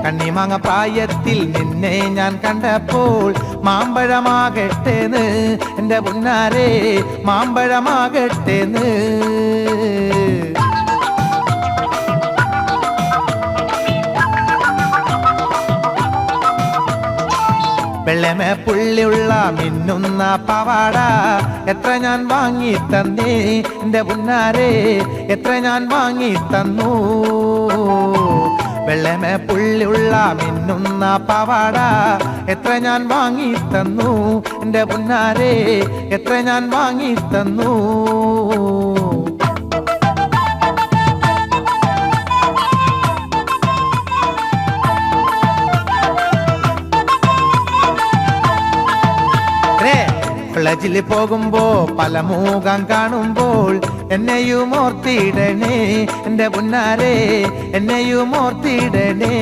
കണ്ണിമാങ്ങ പ്രായത്തിൽ നിന്നെ ഞാൻ കണ്ടപ്പോൾ മാമ്പഴമാകട്ടേന്ന് എൻ്റെ പുന്നാരെ മാമ്പഴമാകട്ടേന്ന് വെള്ളമേ പുള്ളിയുള്ള മിന്നുന്ന പവാട എത്ര ഞാൻ വാങ്ങി തന്നേ എൻ്റെ പുന്നാരെ എത്ര ഞാൻ വാങ്ങി തന്നു വെള്ളമേ പുള്ളിയുള്ള മിന്നുന്ന പവാട എത്ര ഞാൻ വാങ്ങി തന്നു എൻ്റെ പുന്നാരെ എത്ര ഞാൻ വാങ്ങി തന്നു കോളേജിൽ പോകുമ്പോ പല മുഖം കാണുമ്പോൾ എന്നെയും ഓർത്തിടണേ എൻ്റെ പുന്നാരെ എന്നെയും ഓർത്തിടണേ